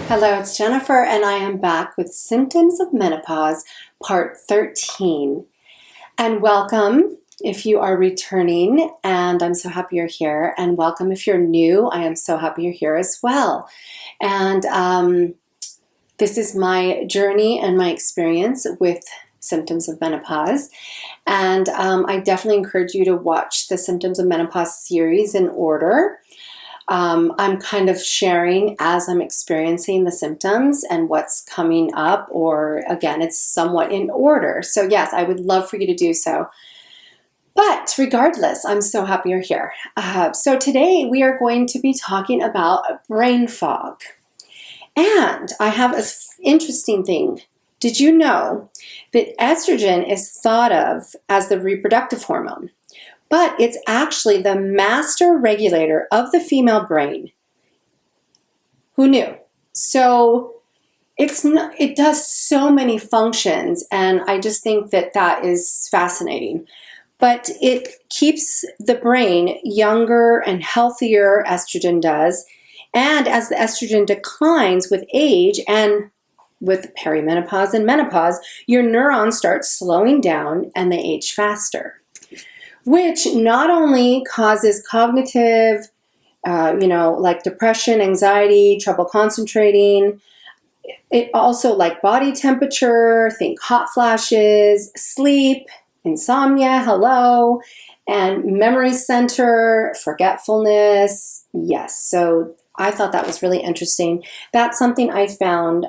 Hello, it's Jennifer, and I am back with Symptoms of Menopause, Part 13. And welcome if you are returning, and I'm so happy you're here. And welcome if you're new, I am so happy you're here as well. And this is my journey and my experience with symptoms of menopause. And I definitely encourage you to watch the Symptoms of Menopause series in order. I'm kind of sharing as I'm experiencing the symptoms and what's coming up, or again, it's somewhat in order. So yes, I would love for you to do so. But regardless, I'm so happy you're here. So today we are going to be talking about brain fog. And I have an interesting thing. Did you know that estrogen is thought of as the reproductive hormone? But it's actually the master regulator of the female brain. Who knew? So it does so many functions, and I just think that that is fascinating. But it keeps the brain younger and healthier, estrogen does. And as the estrogen declines with age and with perimenopause and menopause, your neurons start slowing down and they age faster, which not only causes cognitive, like depression, anxiety, trouble concentrating. It also, like body temperature, think hot flashes, sleep, insomnia, hello, and memory center, forgetfulness. Yes, so I thought that was really interesting. That's something I found.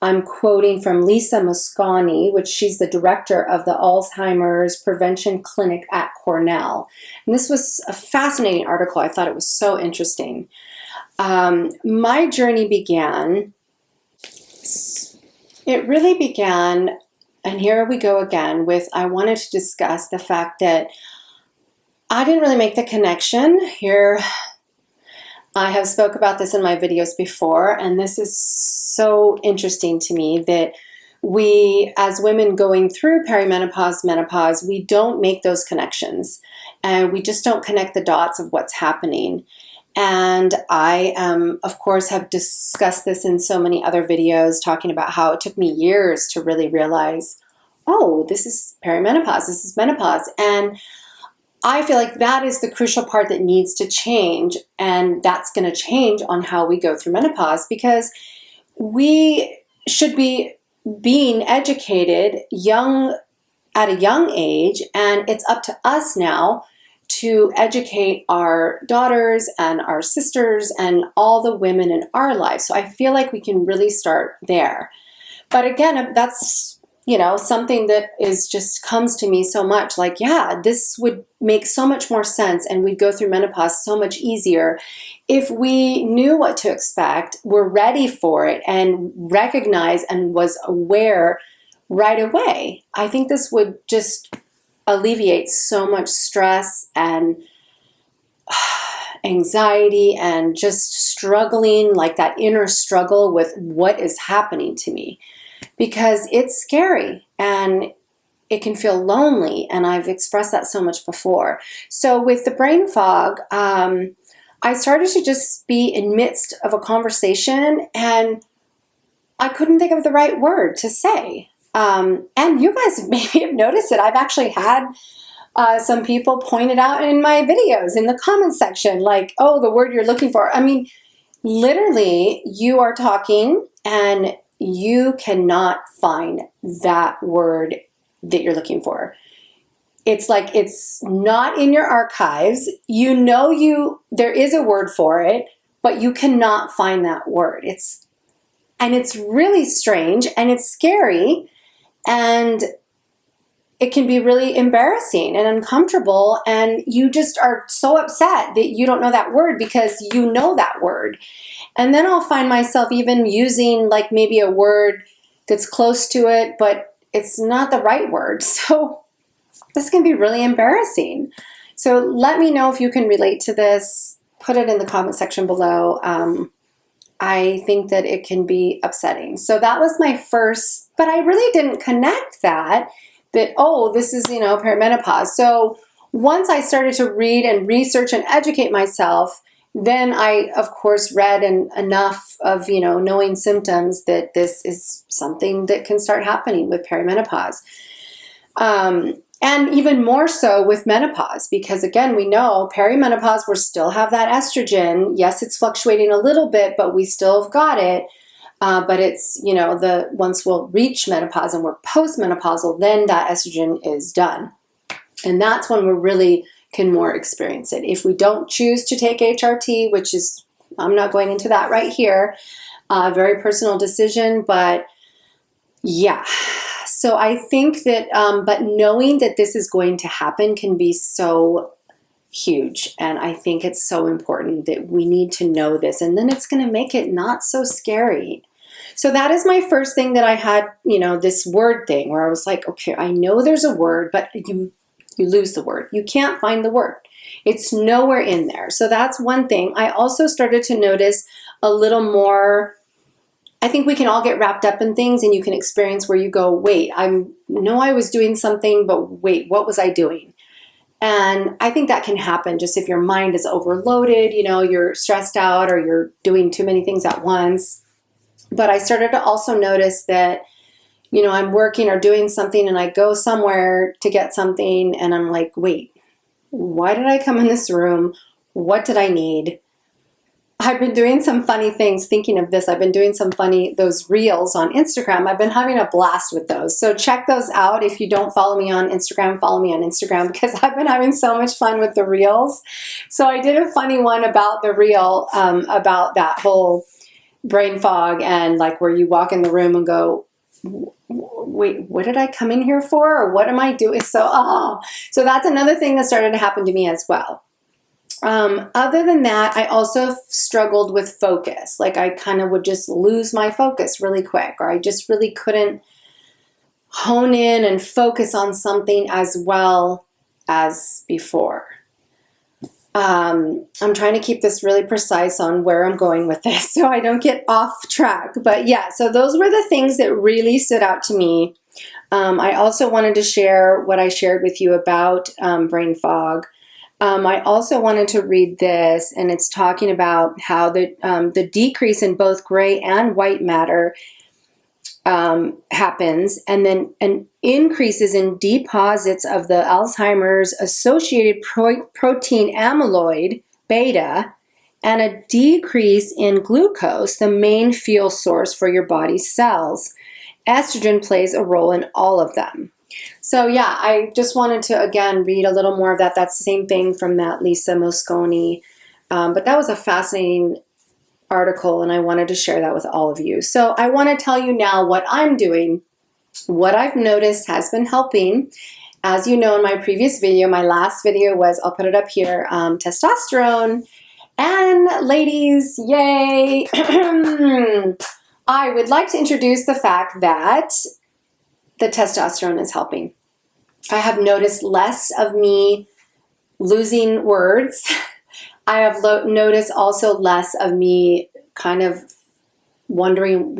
I'm quoting from Lisa Mosconi, which she's the director of the Alzheimer's Prevention Clinic at Cornell. And this was a fascinating article. I thought it was so interesting. My journey began, and here we go again with, I wanted to discuss the fact that I didn't really make the connection here. I have spoke about this in my videos before, and this is so interesting to me that we, as women going through perimenopause, menopause, we don't make those connections, and we just don't connect the dots of what's happening. And I, of course, have discussed this in so many other videos, talking about how it took me years to really realize, oh, this is perimenopause, this is menopause. And I feel like that is the crucial part that needs to change, and that's going to change on how we go through menopause, because we should be being educated at a young age, and it's up to us now to educate our daughters and our sisters and all the women in our lives. So I feel like we can really start there. But again, that's something that is just comes to me so much, like, yeah, this would make so much more sense, and we'd go through menopause so much easier if we knew what to expect, were ready for it, and recognized and was aware right away. I think this would just alleviate so much stress and anxiety and just struggling, like that inner struggle with what is happening to me. Because it's scary and it can feel lonely, and I've expressed that so much before. So with the brain fog, I started to just be in midst of a conversation, and I couldn't think of the right word to say. And you guys maybe have noticed it. I've actually had some people point it out in my videos in the comment section, like, oh, the word you're looking for. I mean, literally, you are talking and you cannot find that word that you're looking for. It's like it's not in your archives. There is a word for it, but you cannot find that word. It's really strange, and it's scary, and it can be really embarrassing and uncomfortable, and you just are so upset that you don't know that word because you know that word. And then I'll find myself even using like maybe a word that's close to it, but it's not the right word. So this can be really embarrassing. So let me know if you can relate to this. Put it in the comment section below. I think that it can be upsetting. So that was my first, but I really didn't connect that, oh, this is, perimenopause. So once I started to read and research and educate myself, then I, of course, read enough of, knowing symptoms that this is something that can start happening with perimenopause. And even more so with menopause, because again, we know perimenopause, we still have that estrogen. Yes, it's fluctuating a little bit, but we still have got it. But it's, once we'll reach menopause and we're postmenopausal, then that estrogen is done. And that's when we really can more experience it. If we don't choose to take HRT, which is, I'm not going into that right here, very personal decision, but yeah. So I think that, but knowing that this is going to happen can be so huge. And I think it's so important that we need to know this. And then it's going to make it not so scary. So that is my first thing that I had, this word thing where I was like, okay, I know there's a word, but you lose the word. You can't find the word. It's nowhere in there. So that's one thing. I also started to notice a little more. I think we can all get wrapped up in things, and you can experience where you go, wait, I know I was doing something, but wait, what was I doing? And I think that can happen just if your mind is overloaded, you're stressed out or you're doing too many things at once. But I started to also notice that, I'm working or doing something and I go somewhere to get something and I'm like, wait, why did I come in this room? What did I need? I've been doing some funny things. Thinking of this, I've been doing those reels on Instagram. I've been having a blast with those. So check those out. If you don't follow me on Instagram, follow me on Instagram, because I've been having so much fun with the reels. So I did a funny one about the reel, about that whole brain fog, and like where you walk in the room and go, wait, what did I come in here for? Or what am I doing? So that's another thing that started to happen to me as well. Other than that, I also struggled with focus. Like I kind of would just lose my focus really quick, or I just really couldn't hone in and focus on something as well as before. I'm trying to keep this really precise on where I'm going with this so I don't get off track. But yeah, so those were the things that really stood out to me. I also wanted to share what I shared with you about brain fog. I also wanted to read this, and it's talking about how the decrease in both gray and white matter happens, and then an increases in deposits of the Alzheimer's associated protein amyloid beta, and a decrease in glucose, the main fuel source for your body's cells. Estrogen plays a role in all of them. So yeah, I just wanted to, again, read a little more of that. That's the same thing from that Lisa Mosconi. But that was a fascinating article, and I wanted to share that with all of you. So I want to tell you now what I'm doing. What I've noticed has been helping. As you know, in my previous video, my last video was, I'll put it up here, testosterone. And ladies, yay! I would like to introduce the fact that the testosterone is helping. I have noticed less of me losing words. I have noticed also less of me kind of wondering,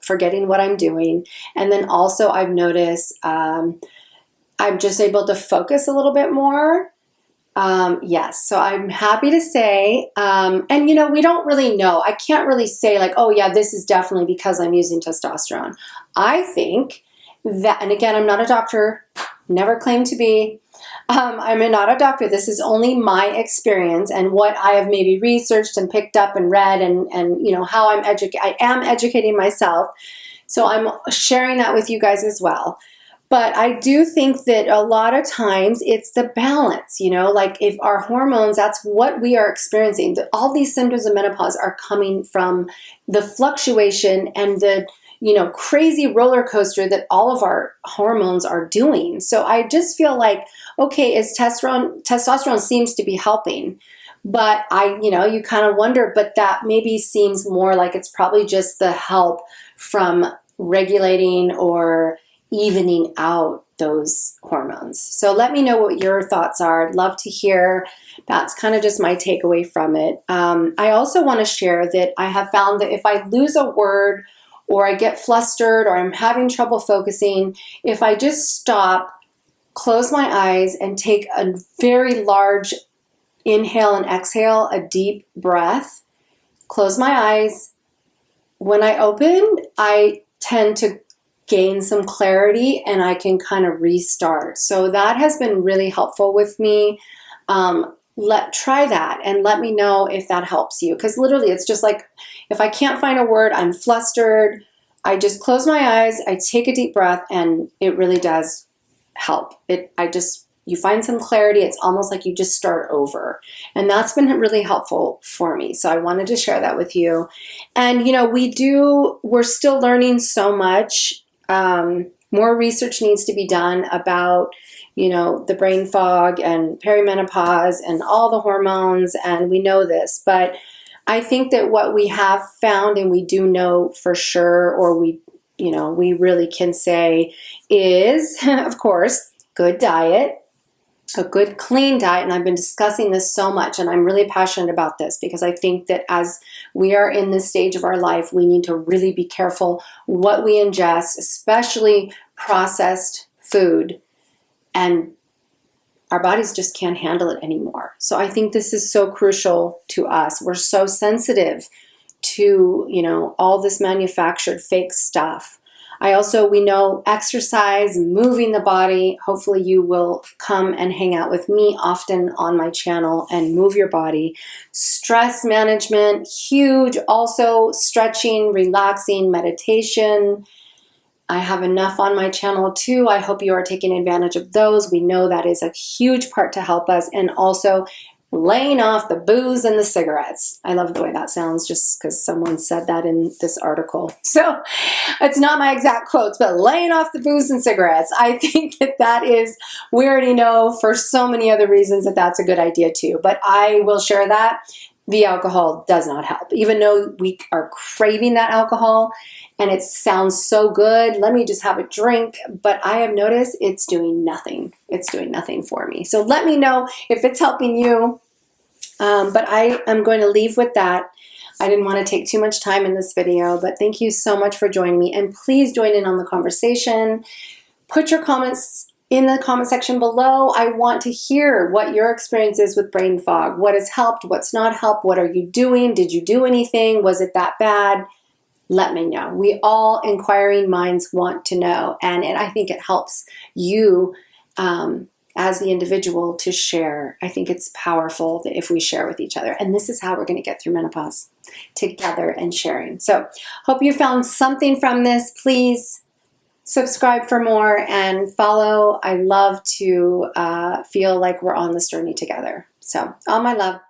forgetting what I'm doing. And then also I've noticed I'm just able to focus a little bit more. Yes, so I'm happy to say, and we don't really know. I can't really say like, oh yeah, this is definitely because I'm using testosterone. I think that, and again, I'm not a doctor, never claimed to be. I'm not a doctor. This is only my experience and what I have maybe researched and picked up and read, and how I am educating myself. So I'm sharing that with you guys as well. But I do think that a lot of times it's the balance, like if our hormones, that's what we are experiencing. All these symptoms of menopause are coming from the fluctuation and the crazy roller coaster that all of our hormones are doing. So I just feel like, okay, testosterone seems to be helping, but you kind of wonder, but that maybe seems more like it's probably just the help from regulating or evening out those hormones. So let me know what your thoughts are. I'd love to hear. That's kind of just my takeaway from it. I also want to share that I have found that if I lose a word, or I get flustered, or I'm having trouble focusing, if I just stop, close my eyes, and take a very large inhale and exhale, a deep breath, close my eyes. When I open, I tend to gain some clarity and I can kind of restart. So that has been really helpful with me. Try that and let me know if that helps you. Because literally it's just like, if I can't find a word, I'm flustered, I just close my eyes, I take a deep breath, and it really does help. You find some clarity. It's almost like you just start over. And that's been really helpful for me. So I wanted to share that with you. And, we're still learning so much. More research needs to be done about, the brain fog and perimenopause and all the hormones. And we know this, but I think that what we have found, and we do know for sure, or we really can say is, of course, good diet, a good clean diet. And I've been discussing this so much, and I'm really passionate about this because I think that as we are in this stage of our life, we need to really be careful what we ingest, especially processed food, and our bodies just can't handle it anymore. So I think this is so crucial to us. We're so sensitive to, all this manufactured fake stuff. We know exercise, moving the body. Hopefully you will come and hang out with me often on my channel and move your body. Stress management, huge. Also stretching, relaxing, meditation. I have enough on my channel too. I hope you are taking advantage of those. We know that is a huge part to help us. And also laying off the booze and the cigarettes. I love the way that sounds just because someone said that in this article. So it's not my exact quotes, but laying off the booze and cigarettes. I think that is, we already know for so many other reasons that that's a good idea too. But I will share that the alcohol does not help. Even though we are craving that alcohol and it sounds so good, let me just have a drink. But I have noticed it's doing nothing. It's doing nothing for me. So let me know if it's helping you. But I am going to leave with that. I didn't want to take too much time in this video, but thank you so much for joining me. And please join in on the conversation. Put your comments in the comment section below. I want to hear what your experience is with brain fog. What has helped? What's not helped? What are you doing? Did you do anything? Was it that bad? Let me know. We all inquiring minds want to know. And I think it helps you as the individual to share. I think it's powerful that if we share with each other. And this is how we're going to get through menopause, together and sharing. So hope you found something from this. Please subscribe for more and follow. I love to feel like we're on this journey together. So all my love.